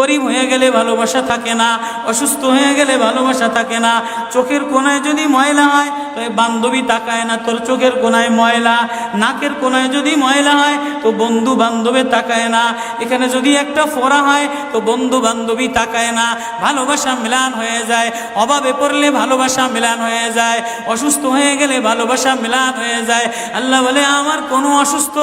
গরিব হয়ে গেলে ভালোবাসা থাকে না, অসুস্থ হয়ে গেলে ভালোবাসা থাকে না। চোখের কোণায় যদি ময়লা হয় তো বান্ধবী তাকায় না তোর চোখের কোণায় ময়লা, নাকের কোণায় যদি ময়লা হয় তো বন্ধু বান্ধবে তাকায় না, এখানে যদি একটা ফোড়া হয় তো বন্ধু বান্ধবী তাকায় না। ভালোবাসা মিলান হয়ে যায়, অভাবে পড়লে ভালোবাসা মিলান হয়ে যায়, অসুস্থ হয়ে গেলে ভালোবাসা মিলান হয়ে যায়। আল্লাহ বলে আমার কোনো অসুস্থ,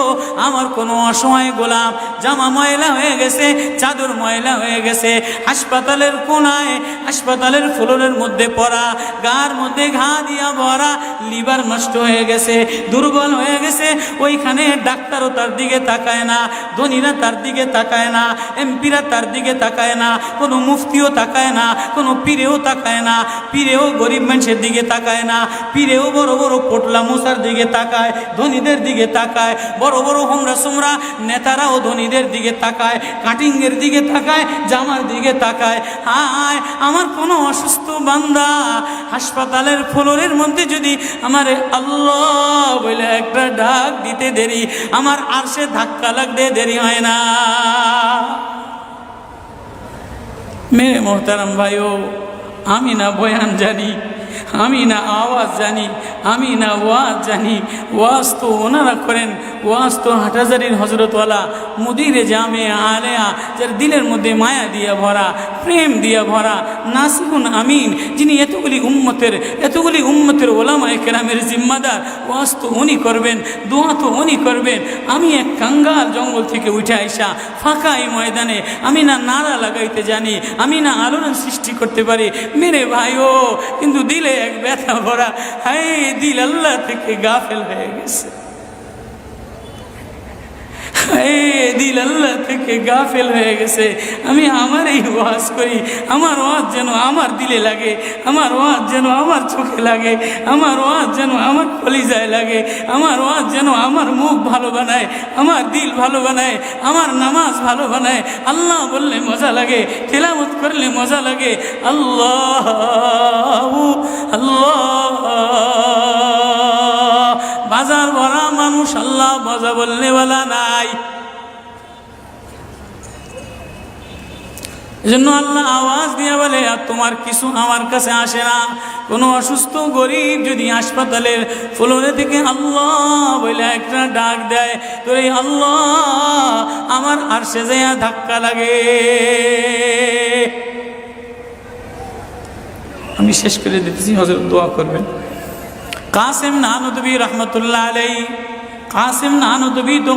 আমার কোনো অসহায় গোলাম জামা ময়লা হয়ে গেছে, চাদর ময়লা হয়ে গেছে, হাসপাতালের কোণায় হাসপাতালের ফ্লোরের মধ্যে পড়া, গার মধ্যে ঘা দিয়া ভরা, লিভার নষ্ট হয়ে গেছে, দুর্বল হয়ে গেছে, ওইখানে ডাক্তারও তার দিকে তাকায় না, ধনীরা তার দিকে তাকায় না, এমপিরা তার দিকে তাকায় না, কোনো মুফতিও তাকায় না, কোনো পীরেও তাকায় না, পীরেও গরিব মানুষের দিকে তাকায় না, পীরেও বড় বড় পোটলা মশার দিকে তাকায়, ধনীদের দিকে তাকায়, বড় বড় হোমরা সোমরা নেতারাও ধনীদের দিকে তাকায়, কাটিংয়ের দিকে তাকায়, জামার দিকে তাকায়। হায় আমার কোনো অসুস্থ বান্দা হাসপাতালের ফ্লোরের মধ্যে যদি আমার আল্লাহ বলে একটা ডাক দিতে দেরি, আমার আরশে ধাক্কা লাগতে দেরি হয় না। মেরে মোহতারাম ভাইও, আমি না বয়ান জানি, আমি না আওয়াজ জানি, আমি না ওয়াজ জানি, ওয়াজ তো ওনারা করেন, ওয়াজ তো হাটহাজারির হজরতওয়ালা মুদিরে জামে আলেয়া, যার দিলের মধ্যে মায়া দিয়ে ভরা, প্রেম দিয়ে ভরা, নাসিহুন আমিন, যিনি এতগুলি উম্মতের ওলামায়ে কেরামের জিম্মাদার, ওয়াজ তো উনি করবেন, দোয়া তো উনি করবেন। আমি এক কাঙ্গাল জঙ্গল থেকে উঠে আইসা ফাঁকা এই ময়দানে আমি না নারা লাগাইতে জানি, আমি না আলোড়ন সৃষ্টি করতে পারি। মেরে ভাইও, কিন্তু দিলে এক ব্যথা ভরা, হায় দিল আল্লাহ থেকে গাফেল হয়ে গেছে, দিল আল্লাহ থেকে গাফেল হয়ে গেছে। আমি আমার এই ওয়াজ করি, আমার ওয়াজ যেন আমার দিলে লাগে, আমার ওয়াজ যেন আমার চোখে লাগে, আমার ওয়াজ যেন আমার কলিজায় লাগে, আমার ওয়াজ যেন আমার মুখ ভালো বানায়, আমার দিল ভালো বানায়, আমার নামাজ ভালো বানায়। আল্লাহ বললে মজা লাগে, তেলাওয়াত করলে মজা লাগে। আল্লাহ আল্লাহ, বাজার ভরা মানুষ, আল্লাহ মজা বললে বলা নাই। এজন্য আল্লাহ আওয়াজ দিয়ে বলে আর তোমার কিছু আমার কাছে আসে না। কোনো অসুস্থ গরিব যদি হাসপাতালের ফ্লোরে থেকে আল্লাহ বলে একটা ডাক দেয়, তো এই আল্লাহ আমার আরশে যাইয়া ধাক্কা লাগে। আমি শেষ করে দিতেছি, হযরত দোয়া করবেন। কাসিম নানুতুবি রহমতুল্লাহ আলাইহি, কাসিম নানুতুবি তো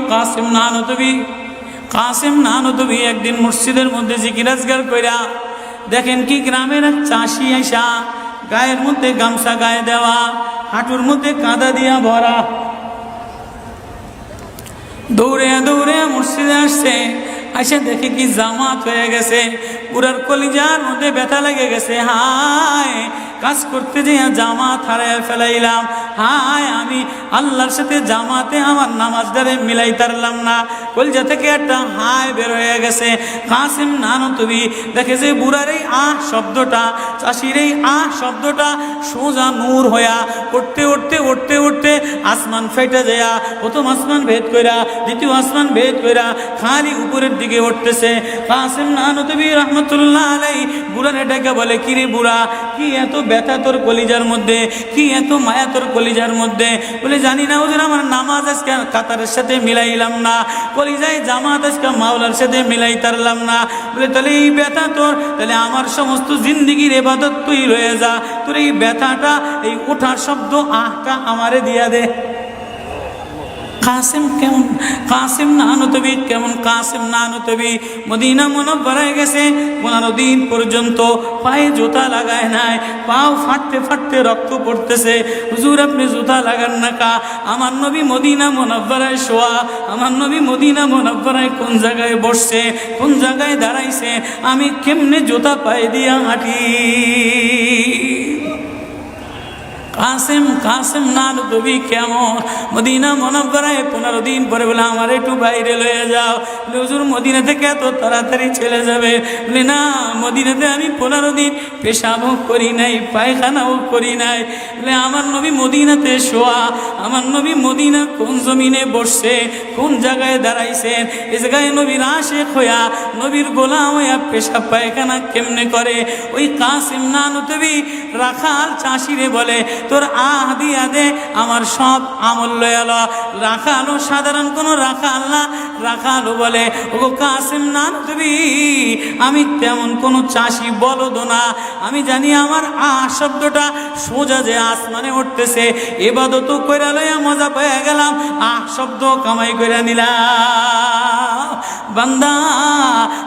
কাসিম নানুতুবি একদিন মসজিদের মধ্যে জিকির আজকার কইরা দেখেন কি গ্রামের এক চাষি আইসা গায়ের মধ্যে গামছা গায়ে দেওয়া, হাঁটুর মধ্যে কাদা দিয়া ভরা, দৌড়ে দৌড়ে মসজিদে আসছে। আইসা দেখে কি জামাত হয়ে গেছে, পুরার কলিজার মধ্যে ব্যথা লেগে গেছে। হায় কাজ করতে যেয়ে জামাত হারায় ফেলাইলাম, হায় আমি আল্লাহর সাথে জামাতে আমার নামাজদারে মিলাই তারলাম না। কলিজা থেকে একটা হায় বের হয়ে গেছে। কাসিম নানুতুবি দেখে যে বুড়ার এই আহ শব্দটা, চাষির এই আহ শব্দটা সোজা নূর হইয়া উঠতে উঠতে উঠতে উঠতে আসমান ফেটে যায়, প্রথম আসমান ভেদ কইরা দ্বিতীয় আসমান ভেদ কইরা খালি উপরের দিকে উঠতেছে। কাসিম নানুতুবি রহমতুল্লাহ আলাইহি বুড়ারে ডেকে বলে, কিরে বুড়া, কি এত ব্যথা তোর কলিজার মধ্যে, কি এত মায়া তোর কলিজার মধ্যে? বলে জানি না হুজুর, আমার নামাজ আজকে কাতারের সাথে মিলাইলাম না, কলিজায় জামাত আজকে মাওলার সাথে মিলাই তারলাম না। বলে তাহলে এই ব্যথা তোর, তাহলে আমার সমস্ত জিন্দিগির ইবাদত তুই রয়ে যা, তোর এই ব্যথাটা, এই ওঠার শব্দ আহটা আমারে দিয়া দে। কাসিম কেমন, কাসিম নানুতুবি কেমন, কাসিম নানুতুবি মদিনা মুনাওয়ারায় গেছে, 15 দিন পর্যন্ত পায়ে জুতা লাগায় নাই, পাও ফাটতে ফাটতে রক্ত পড়তেছে। হুজুর আপনি জুতা লাগান না কা? আমার নবী মদিনা মুনাওয়ারায় শোয়া, আমার নবী মদিনা মুনাওয়ারায় কোন জায়গায় বসছে, কোন জায়গায় দাঁড়াইছে, আমি কেমনে জুতা পায়ে দিয়া হাঁটি? কাসেম কাসেম নানতবি কেমন? মদিনা মুনাওয়ারায় 15 দিন পরে বলে আমার একটু বাইরে লয়ে যাও। হুজুর মদিনা থেকে এত তাড়াতাড়ি চলে যাবে? বলে না, মদিনাতে আমি 15 দিন পেশাবও করি নাই, পায়খানাও করি নাই। বলে আমার নবী মদিনাতে শোয়া, আমার নবী মদিনা কোন জমিনে বসছে, কোন জায়গায় দাঁড়াইছেন, এই জায়গায় নবীর আশিক হইয়া নবীর গোলাম হইয়া পেশাব পায়খানা কেমনে করে? ওই কাসেম নানতবি রাখাল চাষিরে বলে তোর আহ দিয়া দে, আমার সব আমল লয়াল। রাখালও সাধারণ কোনো রাখাল না, রাখালও বলে ও কাসেম নানতবি আমি তেমন কোনো চাষি বলদ না, আমি জানি আমার আহ শব্দটা সোজা যে আসমানে উঠতেছে, ইবাদত কইরা লইয়া মজা পেয়ে গেলাম, আহ শব্দ কামাই কইরা নিলাম। বান্দা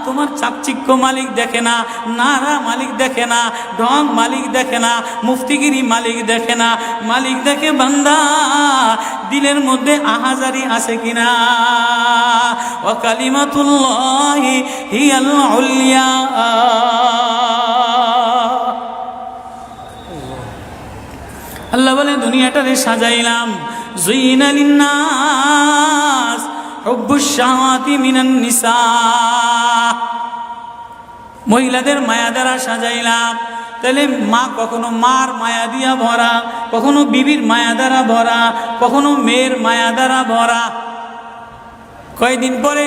তোমার চাকচিক্য মালিক দেখে না, নারা মালিক দেখে না, ঢং মালিক দেখে না, মুফতিগিরি মালিক দেখে না, মালিক দেখে বান্দা দিলের মধ্যে আহাজারি আছে কিনা। ওয়া কালিমাতুল্লাহি হিয়াল উলিয়া। আল্লাহ বলে দুনিয়াটারে সাজাইলাম, যুইনা লিন্নাস হুব্বুশ শাহাওয়াতি মিনান নিসা, মহিলাদের মায়া দ্বারা সাজাইলাম। তাহলে মা কখনো মার মায়া দিয়া ভরা, কখনো বিবির মায়া দ্বারা ভরা, কখনো মেয়ের মায়া দ্বারা ভরা। কয়েকদিন পরে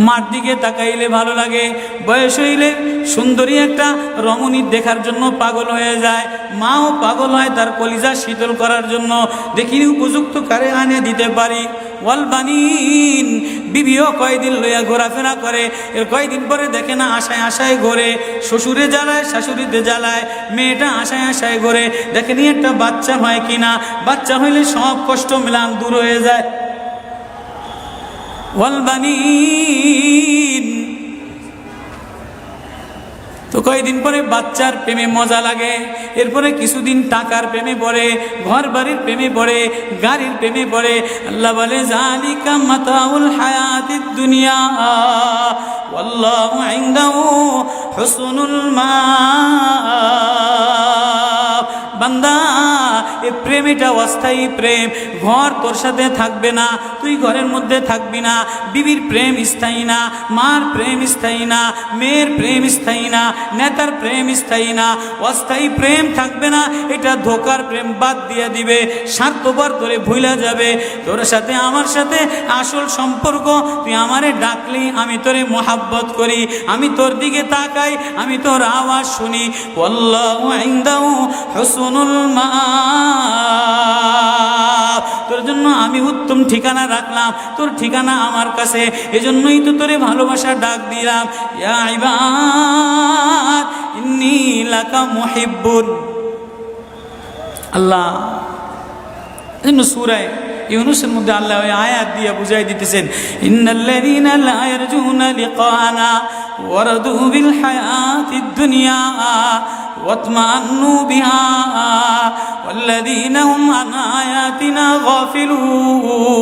মার দিকে তাকাইলে ভালো লাগে, বয়স হইলে সুন্দরী একটা রমণী দেখার জন্য পাগল হয়ে যায়, মাও পাগল হয় তার কলিজা শীতল করার জন্য, দেখি উপযুক্ত কারে আনে দিতে পারি। ওয়াল বানিন, বিবিও কয়দিন লইয়া ঘোরাফেরা করে, এর কয়দিন পরে দেখে না আশায় আশায় ঘোরে, শ্বশুরে জ্বালায় শাশুড়িতে জ্বালায়, মেয়েটা আশায় আশায় ঘোরে, দেখেনি একটা বাচ্চা হয় কিনা, বাচ্চা হইলে সব কষ্ট মিলান দূর হয়ে যায়। ওয়াল বানিন, তো কয়েকদিন পরে বাচ্চার প্রেমে মজা লাগে, এরপরে কিছুদিন টাকার প্রেমে পড়ে, ঘর বাড়ির প্রেমে পড়ে, গাড়ির প্রেমে পড়ে। আল্লাহ বলে যালিকা মাতাউল হায়াতিদ দুনিয়া ওয়াল্লাহু ইনদাহু হুসনুল মাআব। বান্দা এই প্রেম এটা অস্থায়ী প্রেম, ঘর তোর সাথে থাকবে না, তুই ঘরের মধ্যে থাকবি না, বিবির প্রেম স্থায়ী না, মার প্রেম স্থায়ী না, মেয়ের প্রেম স্থায়ী না, নেতার প্রেম স্থায়ী না, অস্থায়ী প্রেম থাকবে না, এটা ধোকার প্রেম বাদ দিয়ে দিবে, স্বার্থপর তোরে ভুলা যাবে। তোর সাথে আমার সাথে আসল সম্পর্ক, তুই আমারে ডাকলি আমি তোরে মোহাব্বত করি, আমি তোর দিকে তাকাই, আমি তোর আওয়াজ শুনি। আল্লাহু ইনদাহু হুসনুল মাআব, তোর জন্য আমি উত্তম ঠিকানা রাখলাম, তোর ঠিকানা আমার কাছে, এজন্যই তো তোরে ভালোবাসা ডাক দিলাম। ইয়া ইবাদ ইন্নী লাকা মুহিব্বুন। আল্লাহ এজন্য সূরা ইউনূসের মধ্যে আল্লাহ ওই আয়াত দিয়ে বুঝাই দিতেছেন, ইন্নাল্লাযীনা লা ইয়ারজুনা লিকানা ওয়ারাদু বিল হায়াতিদ দুনিয়া ওয়াতমান্নু বিহা ওয়াল্লাযীনা হুম আন আয়াতিনা গাফিলুন।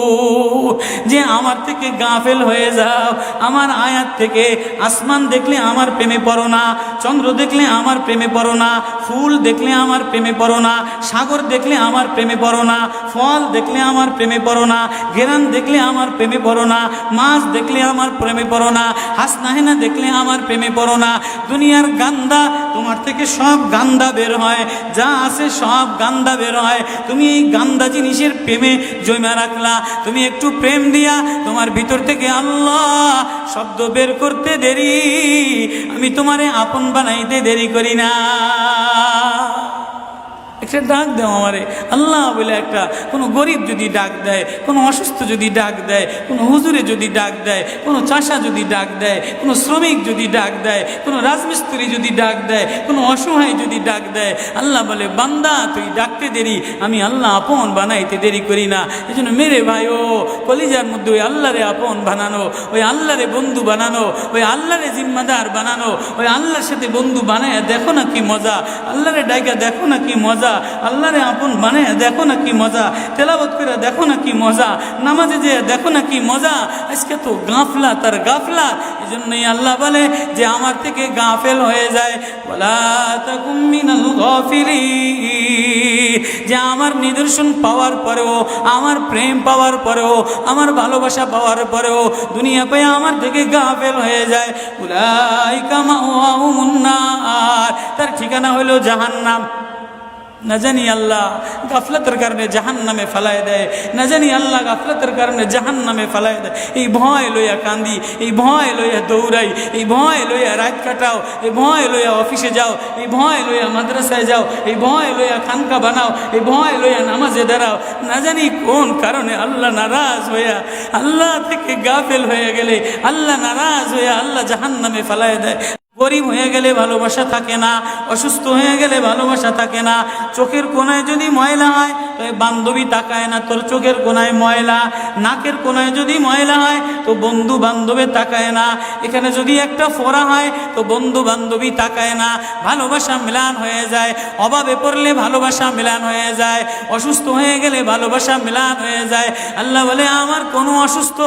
যে আমার থেকে গাফেল হয়ে যাও, আমার আয়াত থেকে। আসমান দেখলে আমার প্রেমে পড়ো না, চন্দ্র দেখলে আমার প্রেমে পড়ো না, ফুল দেখলে আমার প্রেমে পড়ো না, সাগর দেখলে আমার প্রেমে পড়ো না, ফল দেখলে আমার প্রেমে পড়ো না, ঘেরান দেখলে আমার প্রেমে পড়ো না, মাছ দেখলে আমার প্রেমে পড়ো না, হাসনাহেনা দেখলে আমার প্রেমে পড়ো না। দুনিয়ার গান্দা, তোমার থেকে সব গান্দা বের হয়, যা আছে সব গান্দা বের হয়, তুমি এই গান্দা জিনিসের প্রেমে জমা রাখলা। তুমি একটু প্রেম দিয়া তোমার ভিতর থেকে আল্লাহ শব্দ বের করতে দেরি, আমি তোমারে আপন বানাইতে দেরি করি না। একটা ডাক দাও আমারে আল্লাহ বলে, একটা কোনো গরিব যদি ডাক দেয়, কোনো অসুস্থ যদি ডাক দেয়, কোনো হুজুরে যদি ডাক দেয়, কোনো চাষা যদি ডাক দেয়, কোনো শ্রমিক যদি ডাক দেয়, কোনো রাজমিস্ত্রি যদি ডাক দেয়, কোনো অসহায় যদি ডাক দেয়, আল্লাহ বলে বান্দা তুই ডাকতে দেরি, আমি আল্লাহ আপন বানাইতে দেরি করি না। এই জন্য মেরে ভাই ও কলিজার মধ্যে ওই আল্লাহরে আপন বানানো, ওই আল্লাহরে বন্ধু বানানো, ওই আল্লাহরে জিম্মাদার বানানো, ওই আল্লাহর সাথে বন্ধু বানায় দেখো না কি মজা, আল্লাহরে ডাইকা দেখো না কি মজা। আল্লাহরে আপন মানে দেখো না কি মজা, তেলাওয়াত করে দেখো না কি মজা, নামাজে যে দেখো না কি মজা। আজকে তো গাফলাত আর গাফলাত। এই জন্যই আল্লাহ বলে যে আমার থেকে গাফেল হয়ে যায়, ওয়ালা তাকুম মিনাল গাফিলিন, যে আমার নিদর্শন পাওয়ার পরেও, আমার প্রেম পাওয়ার পরেও, আমার ভালোবাসা পাওয়ার পরেও দুনিয়া পেয়ে আমার থেকে গাফেল হয়ে যায়। উলাইকা মাওয়াহুমুন নার, তার ঠিকানা হলো জাহান্নাম। না জানি আল্লাহ গাফলতের কারণে জাহান্নামে ফেলায় দেয়, না জানি আল্লাহ গাফলতের কারণে জাহান্নামে ফেলায় দেয়। এই ভয় লইয়া কান্দি, এই ভয় লইয়া দৌড়াই, এই ভয় লইয়া রাত কাটাও, এই ভয় লইয়া অফিসে যাও, এই ভয় লইয়া মাদ্রাসায় যাও, এই ভয় লইয়া খানকা বানাও, এই ভয় লইয়া নামাজে দাঁড়াও। না জানি কোন কারণে আল্লাহ নারাজ হইয়া, আল্লাহ থেকে গাফেল হয়ে গেলে আল্লাহ নারাজ হইয়া আল্লাহ জাহান্নামে ফেলায় দেয়। গরিব হয়ে গেলে ভালোবাসা থাকে না, অসুস্থ হয়ে গেলে ভালোবাসা থাকে না। চোখের কোনায় যদি ময়লা হয় তো বান্ধবী তাকায় না তোর চোখের কোনায় ময়লা, নাকের কোনায় যদি ময়লা হয় তো বন্ধু বান্ধবে তাকায় না, এখানে যদি একটা ফোড়া হয় তো বন্ধু বান্ধবী তাকায় না। ভালোবাসা মিলান হয়ে যায়, অভাবে পড়লে ভালোবাসা মিলান হয়ে যায়, অসুস্থ হয়ে গেলে ভালোবাসা মিলান হয়ে যায়। আল্লাহ বলে আমার কোনো অসুস্থ,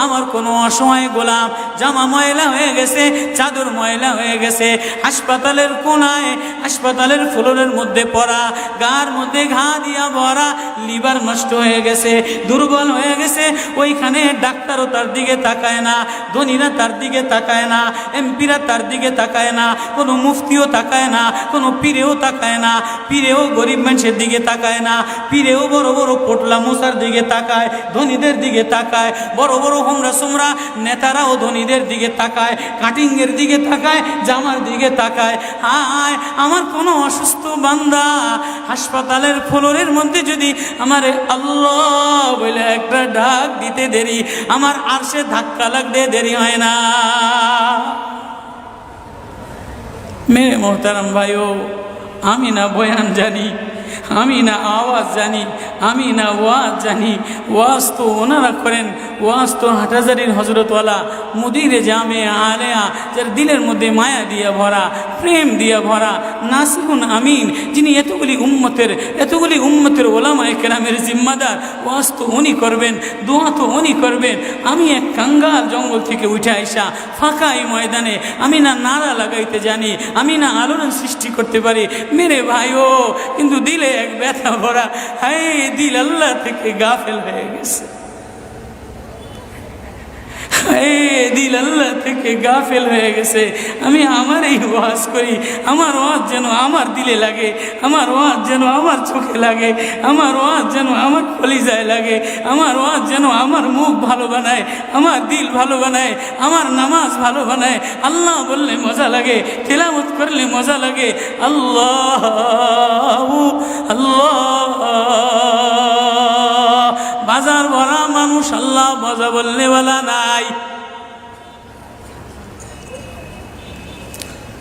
আমার কোনো অসহায় গোলাম জামা ময়লা হয়ে গেছে, চাদর ময়লা হয়ে গেছে, হাসপাতালের কোনায়, হাসপাতালের ফ্লোরের মধ্যে পড়া, গার মধ্যে ঘা দিয়া ভরা, লিভার নষ্ট হয়ে গেছে, দুর্বল হয়ে গেছে, ওইখানে ডাক্তারও তার দিকে তাকায় না, ধনীরা তার দিকে তাকায় না, এমপিরা তার দিকে তাকায় না, কোনো মুফতিও তাকায় না, কোনো পীরেও তাকায় না, পীরেও গরিব মানুষের দিকে তাকায় না, পীরেও বড় বড় পোটলা মশার দিকে তাকায়, ধনীদের দিকে তাকায়, বড় বড় হোমরা সোমরা নেতারাও ধনীদের দিকে তাকায়, কাটিংয়ের দিকে তাকায়, জামার দিকে তাকায়। হায় আমার কোনো অসুস্থ বান্দা হাসপাতালের ফ্লোরের মধ্যে যদি আমার আল্লাহ বলে একটা ডাক দিতে দেরি, আমার আরশে ধাক্কা লাগতে দেরি হয় না। মেরে মোহতারাম ভাইও, আমি না বয়ান জানি, আমি না আওয়াজ জানি, আমি না ওয়াজ জানি, ওয়াজ তো ওনারা করেন, ওয়াজ তো হাটহাজারির হজরতওয়ালা মুদিরে জামে আলেয়া, যার দিলের মধ্যে মায়া দিয়া ভরা, প্রেম দিয়া ভরা, নাসিহুন আমিন, যিনি এতগুলি উম্মতের ওলামায়ে কেরামের জিম্মাদার। ওয়াজ তো উনি করবেন, দোয়া তো উনি করবেন। আমি এক কাঙ্গাল জঙ্গল থেকে উঠে আইসা ফাঁকা এই ময়দানে আমি না নারা লাগাইতে জানি, আমি না আলোড়ন সৃষ্টি করতে পারি। মেরে ভাইও, কিন্তু দিলে এক ব্যথা ভরা, হায় দিল আল্লাহ থেকে গাফেল হয়ে গেছে, দিল আল্লাহ থেকে গাফেল হয়ে গেছে। আমি আমার এই ওয়াজ করি, আমার ওয়াজ যেন আমার দিলে লাগে, আমার ওয়াজ যেন আমার চোখে লাগে, আমার ওয়াজ যেন আমার কলিজায় লাগে, আমার ওয়াজ যেন আমার মুখ ভালো বানায়, আমার দিল ভালো বানায়, আমার নামাজ ভালো বানায়। আল্লাহ বললে মজা লাগে, তেলাওয়াত করলে মজা লাগে। আল্লাহ আল্লাহ, বাজার ভরা মানুষ, আল্লাহ মজা বললে বলা নাই।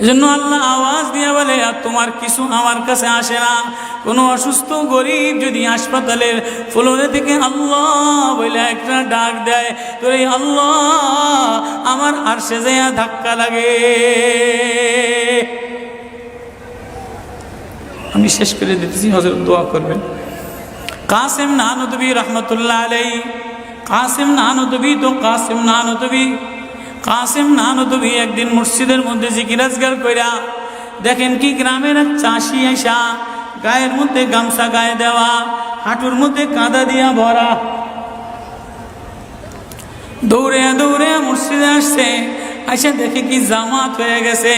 এজন্য আল্লাহ আওয়াজ দিয়ে বলে আর তোমার কিছু আমার কাছে আসে না। কোনো অসুস্থ গরিব যদি হাসপাতালের ফ্লোরে থেকে আল্লাহ বলে একটা ডাক দেয়, তো এই আল্লাহ আমার আরশে যাইয়া ধাক্কা লাগে। আমি শেষ করে দিতেছি, হযরত দোয়া করবেন। কাসেম নানদবী রহমতুল্লাহ আলাইহি, কাসেম নানদবী তো কাসেম নানদবী, কাসেম নানদবী একদিন মসজিদের মধ্যে জিকির আজকার কইরা দেখেন কি গ্রামের এক চাষি আইসা গায়ের মধ্যে গামছা গায়ে দেওয়া, হাঁটুর মধ্যে কাদা দিয়া ভরা, দৌড়ে দৌড়ে মসজিদে আসছে। আইসা দেখে কি জামাত হয়ে গেছে,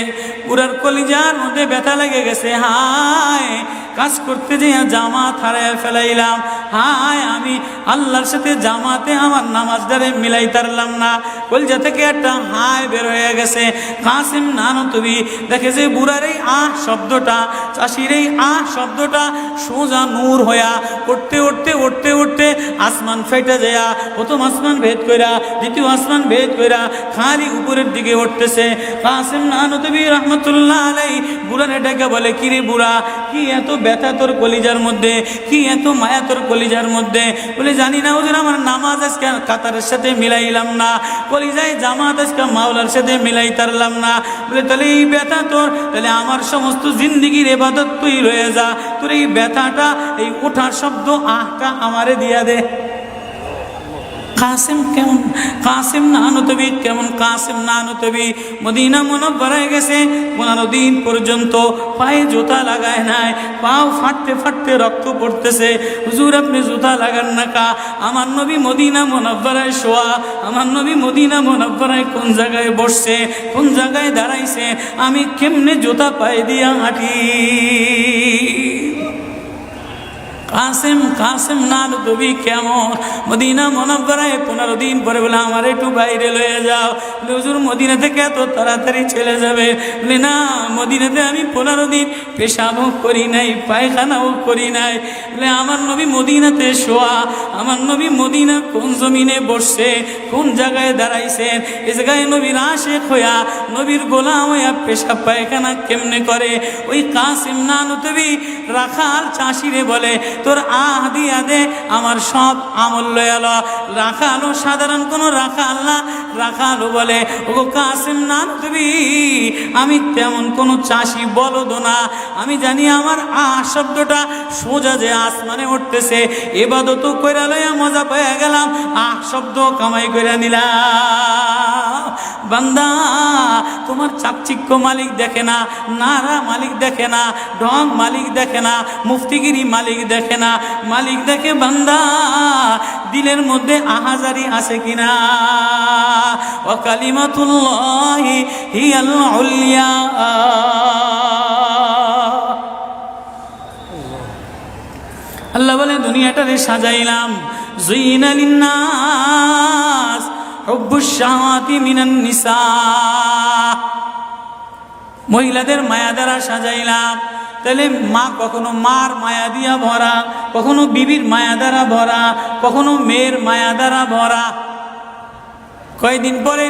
পুরার কলিজার মধ্যে ব্যথা লেগে গেছে। হায় কাজ করতে যেয়ে জামাত হারায় ফেলাইলাম, হায় আমি আল্লাহর সাথে জামাতে আমার নামাজদারে মিলাই তারলাম না। কলিজা থেকে একটা হায় বের হয়ে গেছে। কাসেম নানদবী দেখে যে বুড়ার এই আহ শব্দটা, চাষির এই আহ শব্দটা সোজা নূর হইয়া উঠতে উঠতে উঠতে উঠতে আসমান ফেটে যায়া প্রথম আসমান ভেদ কইরা দ্বিতীয় আসমান ভেদ কইরা খালি উপরের দিকে উঠতেছে। কাসেম নানদবী রহমতুল্লাহ আলাইহি বুড়ারে ডেকে বলে, কিরে বুড়া, কি এত ব্যথা তোর কলিজার মধ্যে, কি এত মায়া তোর কলিজার মধ্যে? বলে জানি না হুজুর, আমার নামাজ আজকে কাতারের সাথে মিলাইলাম না। কলিজায় জামাত আজকে মাওলার সাথে মিলাই তারলাম না। বলে তাহলে এই ব্যথা তোর, তাহলে আমার সমস্ত জিন্দিগির ইবাদত তুই রয়ে যা, তোর এই ব্যথাটা, এই ওঠার শব্দ আহটা আমারে দিয়া দে। কাসেম কেমন, কাসেম নানুতবি কেমন, কাসেম নানুতবি মদিনা মুনাওয়ারায় গেছে, 15 দিন পর্যন্ত পায়ে জুতা লাগায় নাই, পাও ফাটতে ফাটতে রক্ত পড়তেছে। হুজুর আপনি জুতা লাগান না কা? আমার নবী মদিনা মুনাওয়ারায় শোয়া, আমার নবী মদিনা মুনাওয়ারায় কোন জায়গায় বসছে, কোন জায়গায় দাঁড়াইছে, আমি কেমনে জুতা পায়ে দিয়া হাঁটি? কাসেম, কাসেম নানুতবি কেমন মদিনা মুনাওয়ারায় 15 দিন পরে বলে আমার একটু বাইরে লয়ে যাও। হুজুর মদিনা থেকে এত তাড়াতাড়ি চলে যাবে? বলে না, মদিনাতে আমি 15 দিন পেশাবও করি নাই, পায়খানাও করি নাই। বলে আমার নবী মদিনাতে শোয়া, আমার নবী মদিনা কোন জমিনে বসছে, কোন জায়গায় দাঁড়াইছেন, এ জায়গায় নবীর আশেক হইয়া, নবীর গোলাম হইয়া পেশাব পায়খানা কেমনে করে? ওই কাসেম নানুতবি রাখাল চাষিরে বলে তোর আহ দিয়া দে, আমার সব আমল লয়ালো। রাখালো সাধারণ কোনো রাখাল না, রাখালো বলে ও কাসেম নানুতবি আমি তেমন কোনো চাষি বলদ না, আমি জানি আমার আহ শব্দটা সোজা যে আসমানে উঠতেছে, ইবাদত কইরা লইয়া মজা পেয়ে গেলাম, আহ শব্দ কামাই কইরা নিলাম। বান্দা তোমার চাকচিক্য মালিক দেখে না, নারা মালিক দেখে না, ঢং মালিক দেখে না, মুফতিগিরি মালিক দেখে না, মালিক দেখে বান্দা দিলের মধ্যে আহাজারি আছে কিনা। ওয়া কালিমাতুল্লাহি হিয়াল উলিয়া। আল্লাহ বলে দুনিয়াটারে সাজাইলাম, যুইনা লিন্নাস হুব্বুশ শাহাওয়াতি মিনান নিসা, মহিলাদের মায়া দ্বারা সাজাইলাম। তাহলে মা কখনো মার মায়া দিয়া ভরা, কখনো বিবির মায়া দ্বারা ভরা, কখনো মেয়ের মায়া দ্বারা ভরা। কয়দিন পরে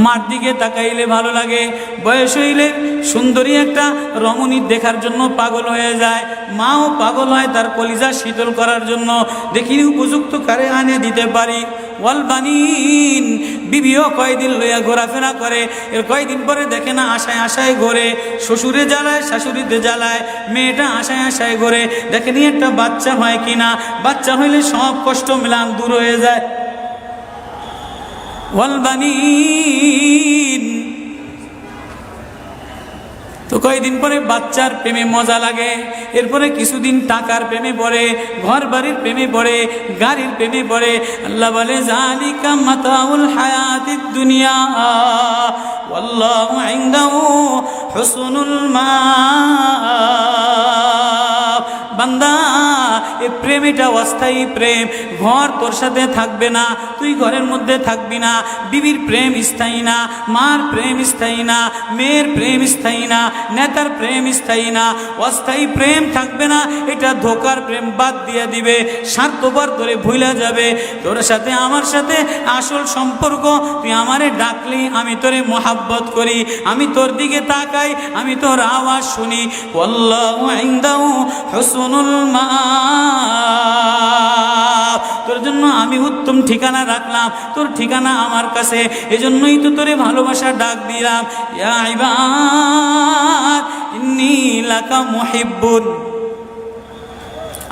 মার দিকে তাকাইলে ভালো লাগে, বয়স হইলে সুন্দরী একটা রমণী দেখার জন্য পাগল হয়ে যায়, মাও পাগল হয় তার কলিজা শীতল করার জন্য, দেখিনি উপযুক্ত কারে আনে দিতে পারি। ওয়াল বানিন, বিবিও কয়দিন লইয়া ঘোরাফেরা করে, এর কয়দিন পরে দেখে না আশায় আশায় ঘোরে, শ্বশুরে জ্বালায় শাশুড়িতে জ্বালায়, মেয়েটা আশায় আশায় ঘোরে, দেখেনি একটা বাচ্চা হয় কিনা, বাচ্চা হইলে সব কষ্ট মিলান দূর হয়ে যায়। ওয়াল বানিন, তো কয়েকদিন পরে বাচ্চার প্রেমে মজা লাগে, এরপরে কিছুদিন টাকার প্রেমে পড়ে, ঘর বাড়ির প্রেমে পড়ে, গাড়ির প্রেমে পড়ে। আল্লাহ বলে যালিকা মাতাউল হায়াতিদ দুনিয়া ওয়াল্লাহু ইনদাহু হুসনুল মাআব। বান্দা এই প্রেম এটা অস্থায়ী প্রেম, ঘর তোর সাথে থাকবে না, তুই ঘরের মধ্যে থাকবি না, বিবির প্রেম স্থায়ী না, মার প্রেম স্থায়ী না, মেয়ের প্রেম স্থায়ী না, নেতার প্রেম স্থায়ী না, অস্থায়ী প্রেম থাকবে না। এটা ধোকার প্রেম, বাদ দিয়ে দিবে, স্বার্থপর তোরে ভুলা যাবে। তোর সাথে আমার সাথে আসল সম্পর্ক, তুই আমারে ডাকলি আমি তোরে মোহাব্বত করি, আমি তোর দিকে তাকাই, আমি তোর আওয়াজ শুনি। আল্লাহু ইনদাহু হুসনুল মাআব, তোর জন্য আমি উত্তম ঠিকানা রাখলাম, তোর ঠিকানা আমার কাছে, এজন্যই তো তোরে ভালোবাসা ডাক দিলাম। ইয়া ইবাদ ইন্নী লাকা মুহিব্বুন।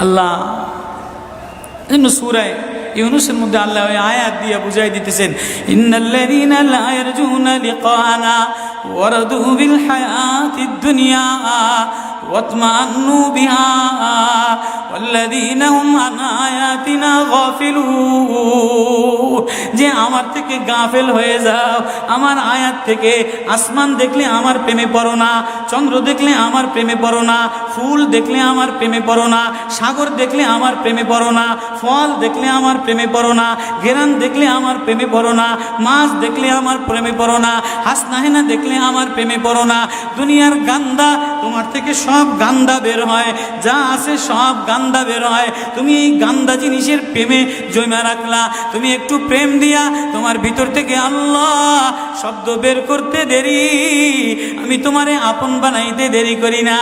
আল্লাহ এজন্য সূরা ইউনূসের মধ্যে আল্লাহ ওই আয়াত দিয়ে বুঝাই দিতেছেন, ইন্নাল্লাযীনা লা ইয়ারজুনা লিকানা ওয়ারাদু বিল হায়াতিদ দুনিয়া ওয়াতমান্নু বিহা ওয়াল্লাযীনা হুম আন আয়াতিনা গাফিলুন। যে আমার থেকে গাফেল হয়ে যাও, আমার আয়াত থেকে। আসমান দেখলে আমার প্রেমে পড়ো না, চন্দ্র দেখলে আমার প্রেমে পড়ো না, ফুল দেখলে আমার প্রেমে পড়ো না, সাগর দেখলে আমার প্রেমে পড়ো না, ফল দেখলে আমার প্রেমে পড়ো না, ঘেরান দেখলে আমার প্রেমে পড়ো না, মাছ দেখলে আমার প্রেমে পড়ো না, হাসনাহেনা দেখলে আমার প্রেমে পড়ো না। দুনিয়ার গান্দা, তোমার থেকে সব গান্দা বের হয়, যা আছে সব গান্দা বের হয়। তুমি এই গান্দা জিনিসের প্রেমে জমা রাখলা, তুমি একটু প্রেম দিয়া তোমার ভিতর থেকে আল্লাহ শব্দ বের করতে দেরি, আমি তোমারে আপন বানাইতে দেরি করি না।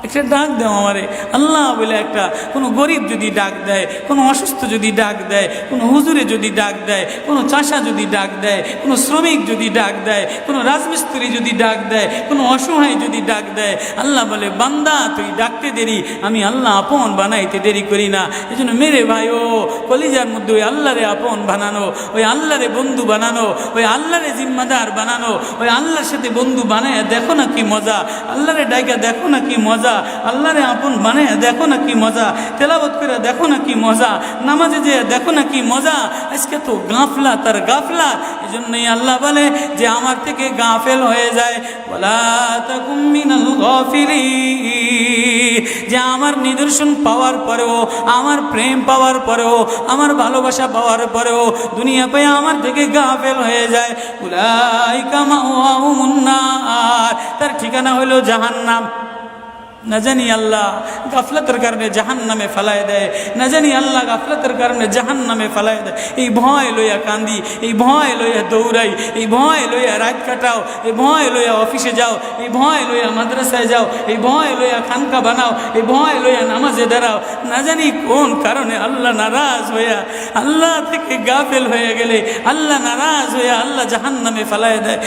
একটা ডাক দাও আমারে আল্লাহ বলে। একটা কোনো গরিব যদি ডাক দেয়, কোনো অসুস্থ যদি ডাক দেয়, কোনো হুজুরে যদি ডাক দেয়, কোনো চাষা যদি ডাক দেয়, কোনো শ্রমিক যদি ডাক দেয়, কোনো রাজমিস্ত্রি যদি ডাক দেয়, কোনো অসহায় যদি ডাক দেয়, আল্লাহ বলে বান্দা তুই ডাকতে দেরি, আমি আল্লাহ আপন বানাইতে দেরি করি না। এই জন্য মেরে ভাই ও কলিজার মধ্যে ওই আল্লাহরে আপন বানানো, ওই আল্লাহরে বন্ধু বানানো, ওই আল্লাহরে জিম্মাদার বানানো, ওই আল্লাহর সাথে বন্ধু বানায় দেখো না কি মজা, আল্লাহরে ডাইকা দেখো না কি মজা, আল্লাহরে আপন বানায় দেখো না কি মজা, তেলাওয়াত করে দেখো না কি মজা, নামাজে যে দেখো না কি মজা। আজকে তো গাফলা তার গাফলা। এই জন্যই আল্লাহ বলে যে আমার থেকে গাফেল হয়ে যায়, ওয়ালা তাকুম মিনাল গাফিলিন, যে আমার নিদর্শন পাওয়ার পরেও, আমার প্রেম পাওয়ার পরেও, আমার ভালোবাসা পাওয়ার পরেও দুনিয়া পেয়ে আমার থেকে গাফেল হয়ে যায়। উলাইকা মাওয়াহুমুন নার, তার ঠিকানা হলো জাহান্নাম। না জানি আল্লাহ গাফলতের কারণে জাহান্নামে ফেলায় দেয়, না জানি আল্লাহ গাফলতের কারণে জাহান্নামে ফেলায় দেয়। এই ভয় লইয়া কান্দি, এই ভয় লইয়া দৌড়াই, এই ভয় লইয়া রাত কাটাও, এই ভয় লইয়া অফিসে যাও, এই ভয় লইয়া মাদ্রাসায় যাও, এই ভয় লইয়া খানকা বানাও, এই ভয় লইয়া নামাজে দাঁড়াও। না জানি কোন কারণে আল্লাহ নারাজ হইয়া, আল্লাহ থেকে গাফেল হয়ে গেলে আল্লাহ নারাজ হইয়া আল্লাহ জাহান্নামে ফেলায় দেয়।